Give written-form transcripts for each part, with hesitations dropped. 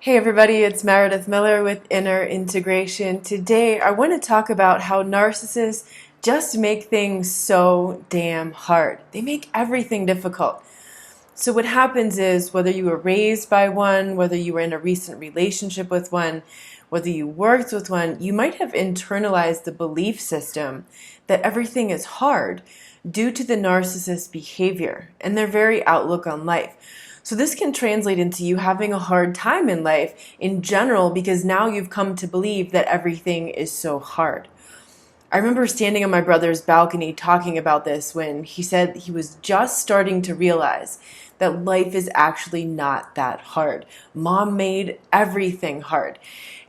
Hey everybody, it's Meredith Miller with Inner Integration. Today I want to talk about how narcissists just make things so damn hard. They make everything difficult. So what happens is, whether you were raised by one, whether you were in a recent relationship with one, whether you worked with one, you might have internalized the belief system that everything is hard due to the narcissist's behavior and their very outlook on life. So this can translate into you having a hard time in life in general because now you've come to believe that everything is so hard. I remember standing on my brother's balcony talking about this when he said he was just starting to realize that life is actually not that hard. Mom made everything hard.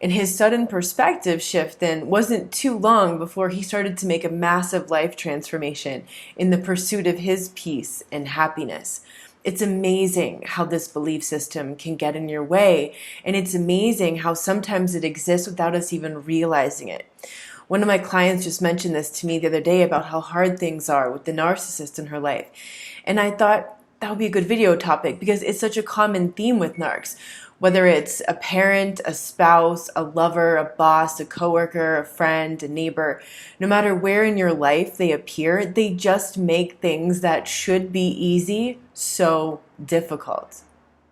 And his sudden perspective shift then wasn't too long before he started to make a massive life transformation in the pursuit of his peace and happiness. It's amazing how this belief system can get in your way, and it's amazing how sometimes it exists without us even realizing it. One of my clients just mentioned this to me the other day about how hard things are with the narcissist in her life. And I thought that would be a good video topic because it's such a common theme with narcs. Whether it's a parent, a spouse, a lover, a boss, a coworker, a friend, a neighbor, no matter where in your life they appear, they just make things that should be easy so difficult.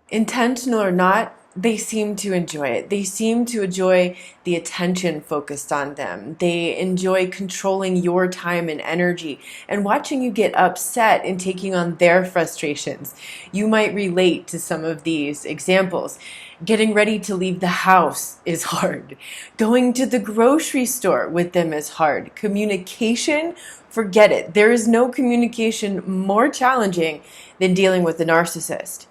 Intentional or not, they seem to enjoy it. They seem to enjoy the attention focused on them. They enjoy controlling your time and energy and watching you get upset and taking on their frustrations. You might relate to some of these examples. Getting ready to leave the house is hard. Going to the grocery store with them is hard. Communication, forget it. There is no communication more challenging than dealing with a narcissist.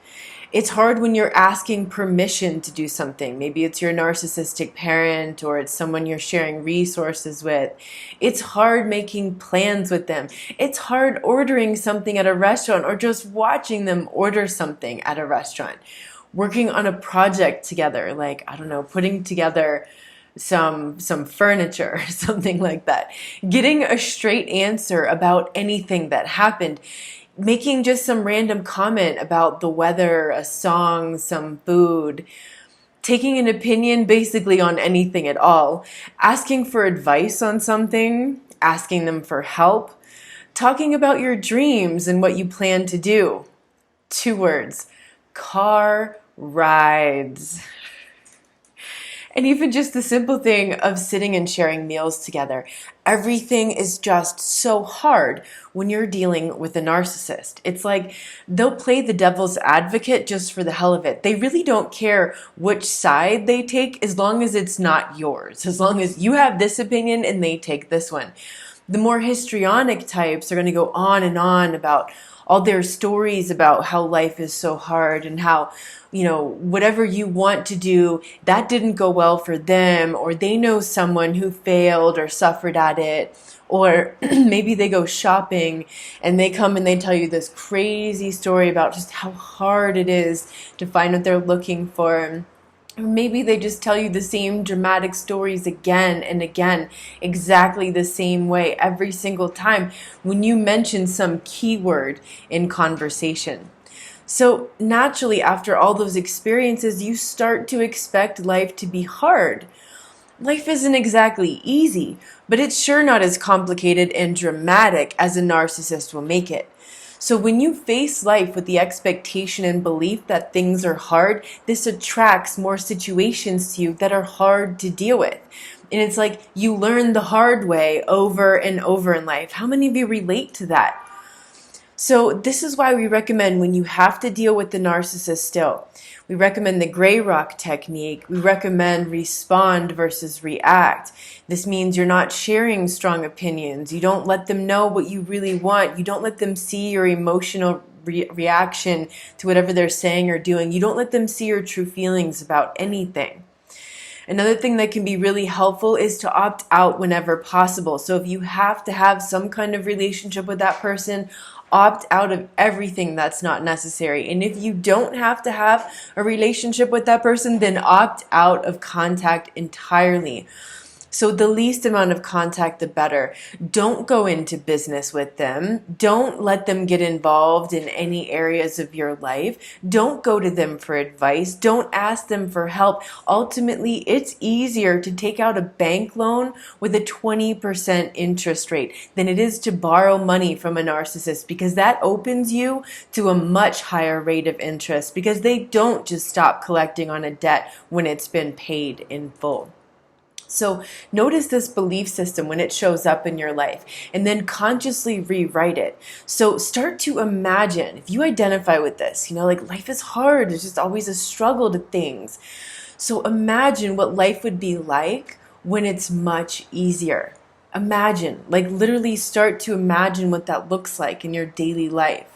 It's hard when you're asking permission to do something. Maybe it's your narcissistic parent or it's someone you're sharing resources with. It's hard making plans with them. It's hard ordering something at a restaurant or just watching them order something at a restaurant. Working on a project together, like, I don't know, putting together some furniture or something like that. Getting a straight answer about anything that happened. Making just some random comment about the weather, a song, some food, taking an opinion basically on anything at all, asking for advice on something, asking them for help, talking about your dreams and what you plan to do. 2 words, car rides. And even just the simple thing of sitting and sharing meals together. Everything is just so hard when you're dealing with a narcissist. It's like they'll play the devil's advocate just for the hell of it. They really don't care which side they take as long as it's not yours. As long as you have this opinion and they take this one. The more histrionic types are going to go on and on about all their stories about how life is so hard and how, whatever you want to do, that didn't go well for them, or they know someone who failed or suffered at it, or maybe they go shopping and they come and they tell you this crazy story about just how hard it is to find what they're looking for. Or maybe they just tell you the same dramatic stories again and again, exactly the same way every single time when you mention some keyword in conversation. So naturally, after all those experiences, you start to expect life to be hard. Life isn't exactly easy, but it's sure not as complicated and dramatic as a narcissist will make it. So when you face life with the expectation and belief that things are hard, this attracts more situations to you that are hard to deal with. And it's like you learn the hard way over and over in life. How many of you relate to that? So this is why we recommend, when you have to deal with the narcissist still, we recommend the gray rock technique. We recommend respond versus react. This means you're not sharing strong opinions. You don't let them know what you really want. You don't let them see your emotional reaction to whatever they're saying or doing. You don't let them see your true feelings about anything. Another thing that can be really helpful is to opt out whenever possible. So if you have to have some kind of relationship with that person, opt out of everything that's not necessary. And if you don't have to have a relationship with that person, then opt out of contact entirely. So the least amount of contact, the better. Don't go into business with them. Don't let them get involved in any areas of your life. Don't go to them for advice. Don't ask them for help. Ultimately, it's easier to take out a bank loan with a 20% interest rate than it is to borrow money from a narcissist, because that opens you to a much higher rate of interest, because they don't just stop collecting on a debt when it's been paid in full. So notice this belief system when it shows up in your life, and then consciously rewrite it. So start to imagine, if you identify with this, like life is hard, it's just always a struggle to things. So imagine what life would be like when it's much easier. Imagine, like literally start to imagine what that looks like in your daily life.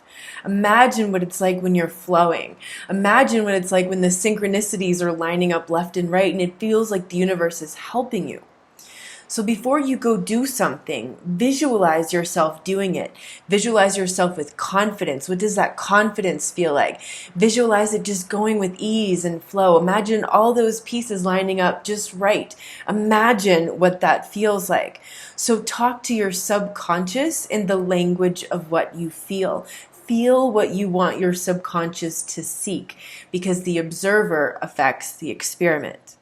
Imagine what it's like when you're flowing. Imagine what it's like when the synchronicities are lining up left and right and it feels like the universe is helping you. So before you go do something, visualize yourself doing it. Visualize yourself with confidence. What does that confidence feel like? Visualize it just going with ease and flow. Imagine all those pieces lining up just right. Imagine what that feels like. So talk to your subconscious in the language of what you feel. Feel what you want your subconscious to seek, because the observer affects the experiment.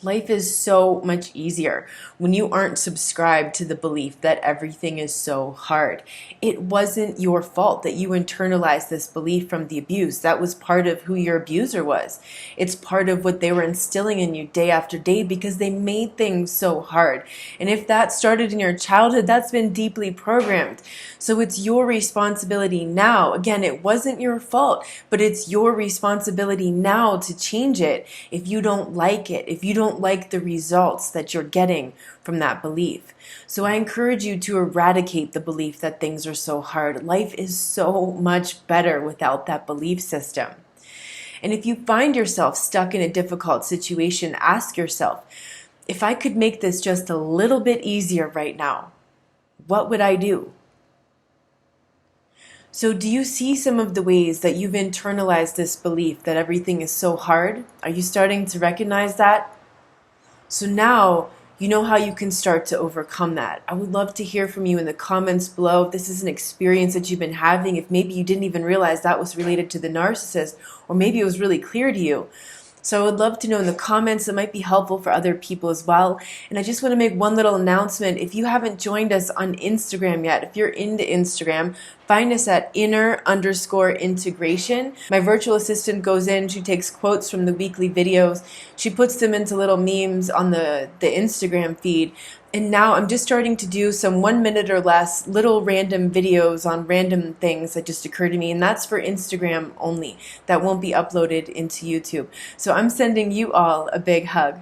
Life is so much easier when you aren't subscribed to the belief that everything is so hard. It wasn't your fault that you internalized this belief from the abuse. That was part of who your abuser was. It's part of what they were instilling in you day after day, because they made things so hard. And if that started in your childhood, that's been deeply programmed. So it's your responsibility now. Again, it wasn't your fault, but it's your responsibility now to change it if you don't like it, if you don't like the results that you're getting from that belief. So I encourage you to eradicate the belief that things are so hard. Life is so much better without that belief system. And if you find yourself stuck in a difficult situation, ask yourself, if I could make this just a little bit easier right now, what would I do? So do you see some of the ways that you've internalized this belief that everything is so hard? Are you starting to recognize that? So now you know how you can start to overcome that. I would love to hear from you in the comments below if this is an experience that you've been having, if maybe you didn't even realize that was related to the narcissist, or maybe it was really clear to you. So I would love to know in the comments. It might be helpful for other people as well. And I just want to make one little announcement. If you haven't joined us on Instagram yet, if you're into Instagram, find us at inner_integration. My virtual assistant goes in, she takes quotes from the weekly videos, she puts them into little memes on the Instagram feed. And now I'm just starting to do some 1 minute or less little random videos on random things that just occur to me. And that's for Instagram only. That won't be uploaded into YouTube. So I'm sending you all a big hug.